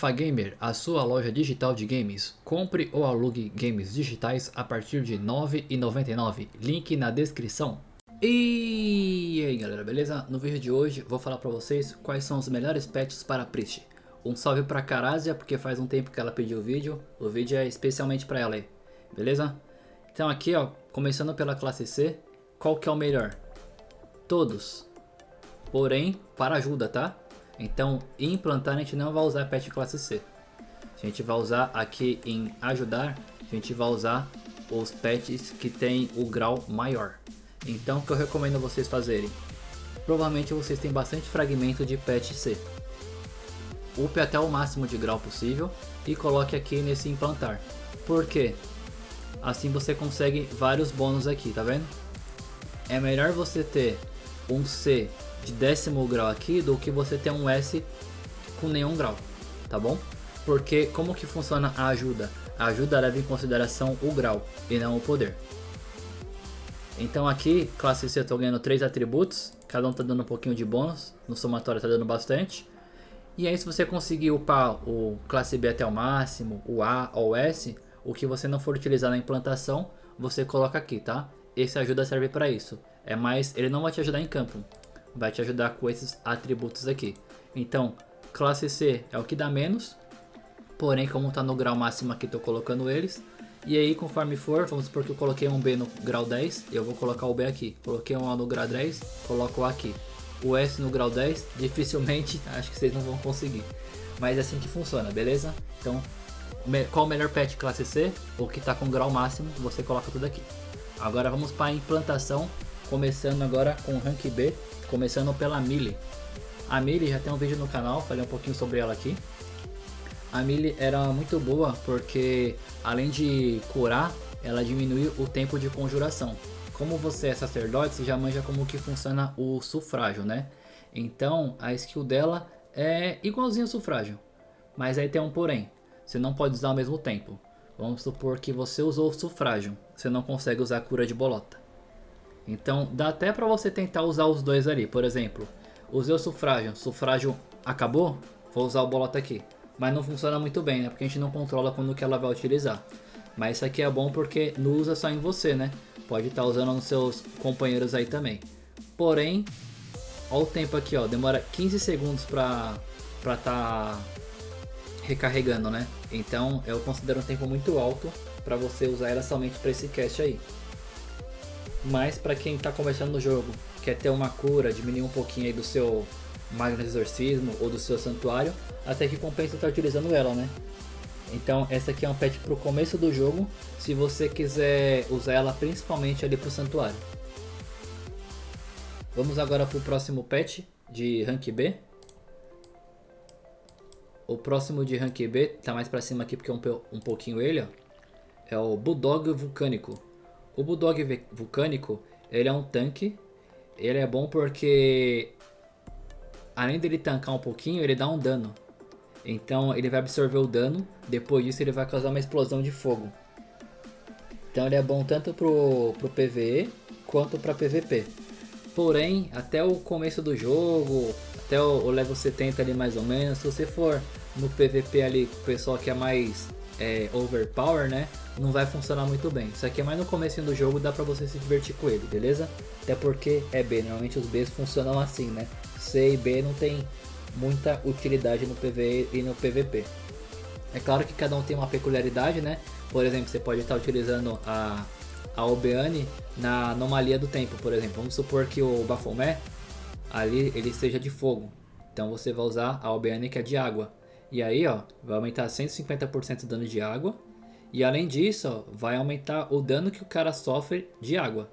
Fagamer, a sua loja digital de games. Compre ou alugue games digitais a partir de R$ 9,99. Link na descrição. E aí galera, beleza? No vídeo de hoje vou falar pra vocês quais são os melhores pets para Priest. Um salve pra Carazia, porque faz um tempo que ela pediu o vídeo é especialmente pra ela aí, beleza? Então aqui ó, começando pela classe C, qual que é o melhor? Todos, porém para ajuda, tá? Então em implantar a gente não vai usar pet classe C. A gente vai usar aqui em ajudar, a gente vai usar os pets que tem o grau maior. Então o que eu recomendo vocês fazerem? Provavelmente vocês têm bastante fragmento de pet C. Upe até o máximo de grau possível e coloque aqui nesse implantar. Por quê? Assim você consegue vários bônus aqui, tá vendo? É melhor você ter um C de 10º grau aqui do que você ter um S com nenhum grau, tá bom? Porque como que funciona a ajuda? A ajuda leva em consideração o grau e não o poder. Então aqui, classe C, eu tô ganhando 3 atributos, cada um tá dando um pouquinho de bônus, no somatório tá dando bastante. E aí se você conseguir upar o classe B até o máximo, o A ou o S, o que você não for utilizar na implantação, você coloca aqui, tá? Esse ajuda serve para isso. É mais, ele não vai te ajudar em campo, vai te ajudar com esses atributos aqui. Então, classe C é o que dá menos, porém como tá no grau máximo aqui, tô colocando eles. E aí conforme for, vamos supor que eu coloquei um B no grau 10, eu vou colocar o B aqui. Coloquei um A no grau 10, coloco o A aqui. O S no grau 10, dificilmente, acho que vocês não vão conseguir. Mas é assim que funciona, beleza? Então, qual o melhor pet classe C? O que está com grau máximo, você coloca tudo aqui. Agora vamos para a implantação, começando agora com o rank B, começando pela Millie. A Millie já tem um vídeo no canal, falei um pouquinho sobre ela aqui. A Millie era muito boa porque, além de curar, ela diminui o tempo de conjuração. Como você é sacerdote, você já manja como que funciona o sufrágio, né? Então, a skill dela é igualzinho ao sufrágio. Mas aí tem um porém, você não pode usar ao mesmo tempo. Vamos supor que você usou o sufrágio, você não consegue usar a cura de bolota. Então, dá até pra você tentar usar os dois ali. Por exemplo, usei o sufrágio acabou, vou usar o bolota aqui. Mas não funciona muito bem, né? Porque a gente não controla quando que ela vai utilizar. Mas isso aqui é bom porque não usa só em você, né? Pode estar usando nos seus companheiros aí também. Porém, olha o tempo aqui, ó. Demora 15 segundos pra tá recarregando, né? Então eu considero um tempo muito alto para você usar ela somente para esse cast aí. Mas para quem tá começando no jogo, quer ter uma cura, diminuir um pouquinho aí do seu Magno Exorcismo ou do seu Santuário, até que compensa estar utilizando ela, né? Então essa aqui é um pet pro começo do jogo, se você quiser usar ela principalmente ali pro Santuário. Vamos agora pro próximo pet de rank B. O próximo de rank B, tá mais pra cima aqui porque é um pouquinho ele, ó. É o Bulldog Vulcânico. O Bulldog Vulcânico, ele é um tanque. Ele é bom porque, além dele tancar um pouquinho, ele dá um dano. Então ele vai absorver o dano, depois disso ele vai causar uma explosão de fogo. Então ele é bom tanto pro PvE quanto para PvP. Porém, até o começo do jogo, até o level 70 ali mais ou menos, se você for no PvP ali com o pessoal que é mais overpower, né, não vai funcionar muito bem. Isso aqui é mais no começo do jogo, dá pra você se divertir com ele, beleza? Até porque é B, normalmente os Bs funcionam assim, né? C e B não tem muita utilidade no PvE e no PvP. É claro que cada um tem uma peculiaridade, né? Por exemplo, você pode estar utilizando a Albeane na anomalia do tempo, por exemplo. Vamos supor que o Baphomet ali ele seja de fogo, então você vai usar a Albeane que é de água. E aí ó, vai aumentar 150% o dano de água. E além disso, ó, vai aumentar o dano que o cara sofre de água.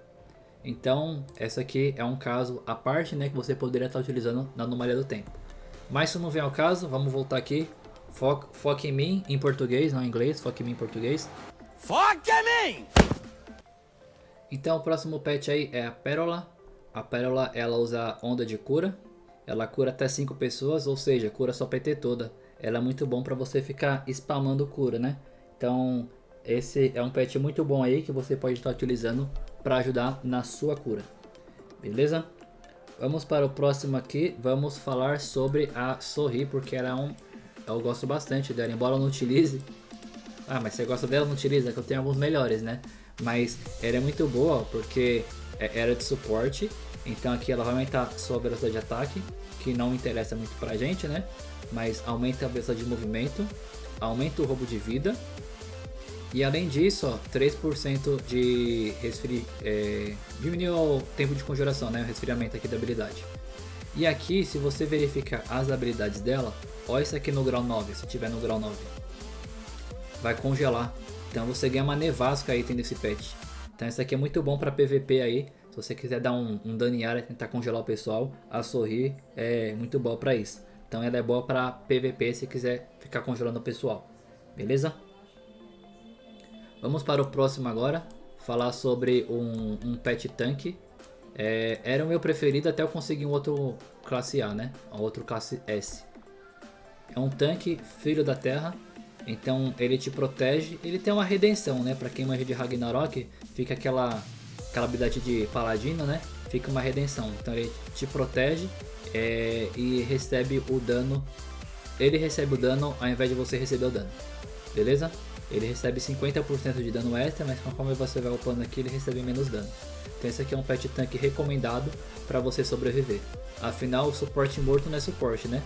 Então essa aqui é um caso à parte, né, que você poderia estar utilizando na anomalia do tempo. Mas se não vem ao caso, vamos voltar aqui. Foca em mim em português, não em inglês. Foca em mim em português. Foca em mim! Então o próximo pet aí é a Pérola. A Pérola ela usa onda de cura. Ela cura até 5 pessoas, ou seja, cura sua PT toda. Ela é muito bom para você ficar spamando cura, né? Então esse é um pet muito bom aí que você pode estar utilizando para ajudar na sua cura. Beleza? Vamos para o próximo aqui. Vamos falar sobre a Sorri, porque ela é eu gosto bastante dela, embora eu não utilize. Ah, mas você gosta dela, não utiliza, que eu tenho alguns melhores, né? Mas ela é muito boa porque era de suporte, então aqui ela vai aumentar sua velocidade de ataque, que não interessa muito pra gente, né? Mas aumenta a velocidade de movimento, aumenta o roubo de vida. E além disso, ó, 3% de diminuiu o tempo de conjuração, né? O resfriamento aqui da habilidade. E aqui, se você verificar as habilidades dela, olha isso aqui no grau 9, se tiver no grau 9. Vai congelar. Então você ganha uma nevasca aí tendo esse pet. Então isso aqui é muito bom para PVP aí. Se você quiser dar um dano em área, tentar congelar o pessoal, a sorrir é muito boa para isso. Então ela é boa para PVP se quiser ficar congelando o pessoal. Beleza? Vamos para o próximo agora. Falar sobre um pet tanque. Era o meu preferido até eu conseguir um outro classe A, né? Um outro classe S. É um tanque, filho da terra. Então ele te protege. Ele tem uma redenção, né? Pra quem manja de Ragnarok, fica aquela habilidade de paladino, né? Fica uma redenção. Então ele te protege e recebe o dano. Ele recebe o dano ao invés de você receber o dano. Beleza? Ele recebe 50% de dano extra, mas conforme você vai upando aqui, ele recebe menos dano. Então esse aqui é um pet tanque recomendado para você sobreviver. Afinal, o suporte morto não é suporte, né?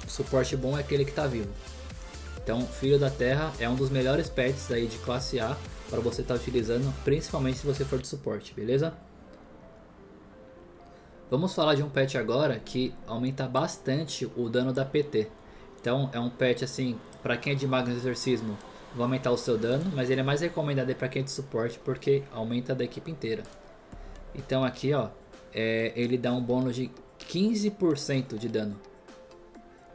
O suporte bom é aquele que está vivo. Então, Filho da Terra é um dos melhores pets aí de classe A para você estar utilizando, principalmente se você for de suporte, beleza? Vamos falar de um pet agora que aumenta bastante o dano da PT. Então, é um pet assim, para quem é de mago no exorcismo, vai aumentar o seu dano, mas ele é mais recomendado para quem é de suporte porque aumenta da equipe inteira. Então aqui ó, ele dá um bônus de 15% de dano.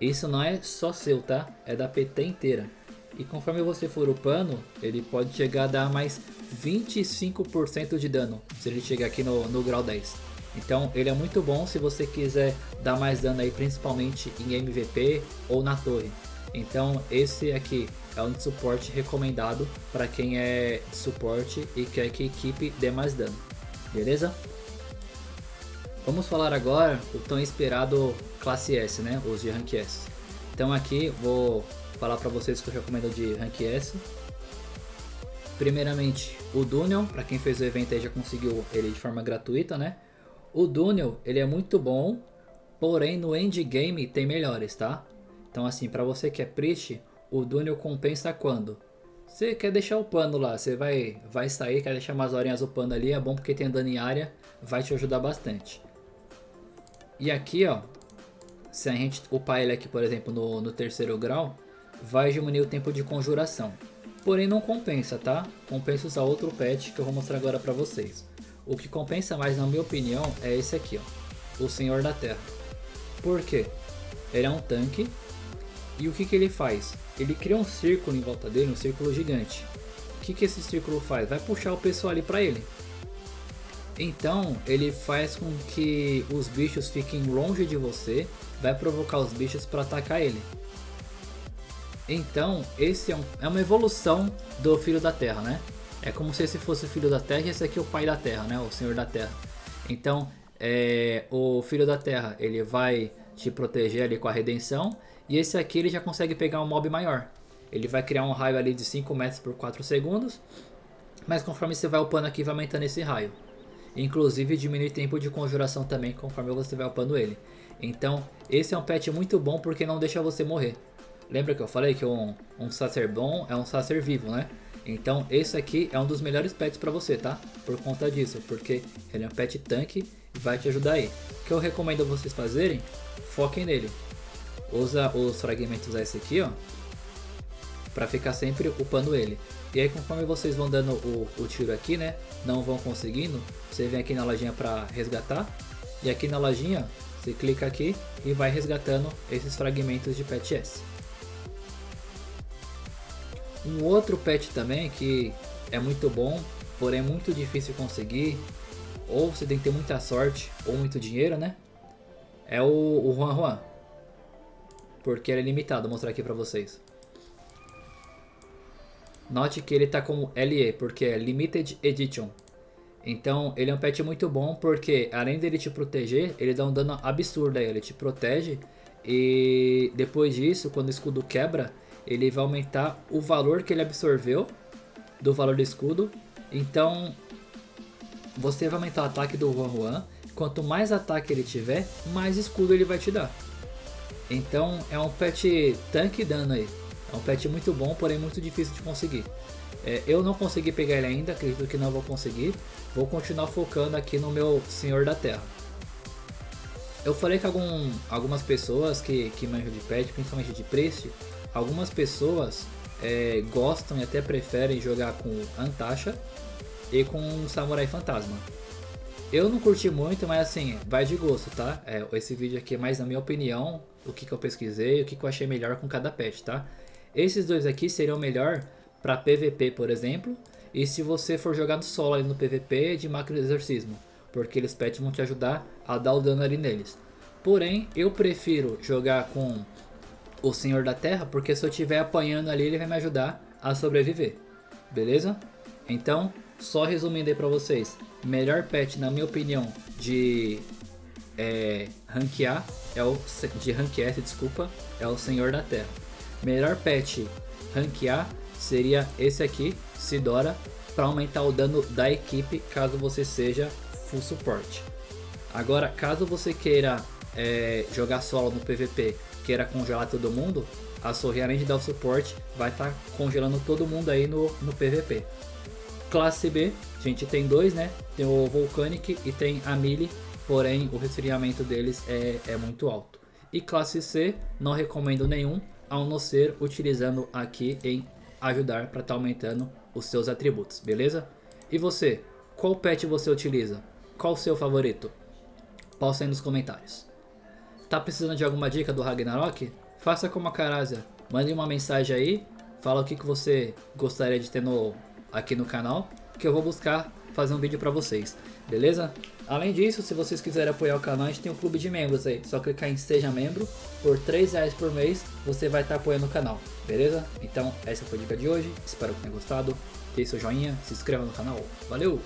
Isso não é só seu, tá? É da PT inteira. E conforme você for upando, ele pode chegar a dar mais 25% de dano se ele chegar aqui no grau 10. Então ele é muito bom se você quiser dar mais dano aí, principalmente em MVP ou na torre. Então esse aqui é um suporte recomendado para quem é de suporte e quer que a equipe dê mais dano. Beleza? Vamos falar agora o tão esperado classe S, né? Os de Rank S. Então aqui vou falar para vocês que eu recomendo de Rank S. Primeiramente o Dunel, para quem fez o evento aí já conseguiu ele de forma gratuita, né? O Dunel, ele é muito bom, porém no endgame tem melhores, tá? Então assim, para você que é Priest, o Dunel compensa quando? Você quer deixar upando lá, você vai sair, quer deixar umas horinhas upando ali, é bom porque tem dano em área, vai te ajudar bastante. E aqui ó, se a gente upar ele aqui por exemplo no terceiro grau, vai diminuir o tempo de conjuração. Porém não compensa, tá? Compensa usar outro pet que eu vou mostrar agora pra vocês. O que compensa mais na minha opinião é esse aqui ó, o Senhor da Terra. Por quê? Ele é um tanque. E o que ele faz? Ele cria um círculo em volta dele, um círculo gigante. O que esse círculo faz? Vai puxar o pessoal ali pra ele. Então ele faz com que os bichos fiquem longe de você, vai provocar os bichos para atacar ele. Então esse é uma evolução do Filho da Terra, né? É como se esse fosse o Filho da Terra e esse aqui é o Pai da Terra, né? O Senhor da Terra. Então o Filho da Terra ele vai te proteger ali com a redenção. E esse aqui ele já consegue pegar um mob maior. Ele vai criar um raio ali de 5 metros por 4 segundos. Mas conforme você vai upando aqui, vai aumentando esse raio. Inclusive diminui tempo de conjuração também conforme você vai upando ele. Então esse é um pet muito bom porque não deixa você morrer. Lembra que eu falei que um Sacer bom é um Sacer vivo, né? Então esse aqui é um dos melhores pets pra você, tá? Por conta disso, porque ele é um pet tanque e vai te ajudar aí. O que eu recomendo vocês fazerem, foquem nele. Usa os fragmentos S aqui, ó, pra ficar sempre upando ele. E aí conforme vocês vão dando o tiro aqui, né, não vão conseguindo, você vem aqui na lojinha pra resgatar. E aqui na lojinha, você clica aqui e vai resgatando esses fragmentos de pet S. Um outro pet também que é muito bom, porém é muito difícil conseguir, ou você tem que ter muita sorte ou muito dinheiro, né, é o Juan Juan. Porque ele é limitado, vou mostrar aqui pra vocês. Note que ele tá como LE, porque é Limited Edition. Então ele é um pet muito bom, porque além dele te proteger, ele dá um dano absurdo aí. Ele te protege E depois disso, quando o escudo quebra, ele vai aumentar o valor que ele absorveu do valor do escudo. Então você vai aumentar o ataque do Juan Juan. Quanto mais ataque ele tiver, mais escudo ele vai te dar. Então é um pet tanque dano aí. É um pet muito bom, porém muito difícil de conseguir. Eu não consegui pegar ele ainda, acredito que não vou conseguir. Vou continuar focando aqui no meu Senhor da Terra. Eu falei que algumas pessoas que manjam de pet, principalmente de Priest, algumas pessoas gostam e até preferem jogar com Antasha e com Samurai Fantasma. Eu não curti muito, mas assim, vai de gosto, tá? Esse vídeo aqui é mais na minha opinião, o que eu pesquisei, o que eu achei melhor com cada pet, tá? Esses dois aqui seriam melhor para PVP, por exemplo, e se você for jogar no solo ali no PVP de máquina de exorcismo, porque eles pets vão te ajudar a dar o dano ali neles. Porém, eu prefiro jogar com o Senhor da Terra, porque se eu estiver apanhando ali, ele vai me ajudar a sobreviver, beleza? Então, só resumindo aí pra vocês, melhor pet na minha opinião de ranquear de rank S, desculpa, é o Senhor da Terra. Melhor pet ranquear seria esse aqui, Sidora, para aumentar o dano da equipe caso você seja full suporte. Agora, caso você queira jogar solo no PVP, queira congelar todo mundo, a Sorri, além de dar o suporte, vai estar congelando todo mundo aí no PVP. Classe B, a gente tem dois, né? Tem o Volcanic e tem a Melee, porém o resfriamento deles é muito alto. E classe C, não recomendo nenhum, a não ser utilizando aqui em ajudar para estar aumentando os seus atributos, beleza? E você, qual pet você utiliza? Qual o seu favorito? Posta aí nos comentários. Tá precisando de alguma dica do Ragnarok? Faça como a Carazia, mande uma mensagem aí, fala o que você gostaria de ter aqui no canal, que eu vou buscar fazer um vídeo pra vocês, beleza? Além disso, se vocês quiserem apoiar o canal, a gente tem um clube de membros aí, só clicar em Seja Membro, por R$3 por mês, você vai estar apoiando o canal, beleza? Então, essa foi a dica de hoje, espero que tenham gostado, deixe seu joinha, se inscreva no canal, valeu!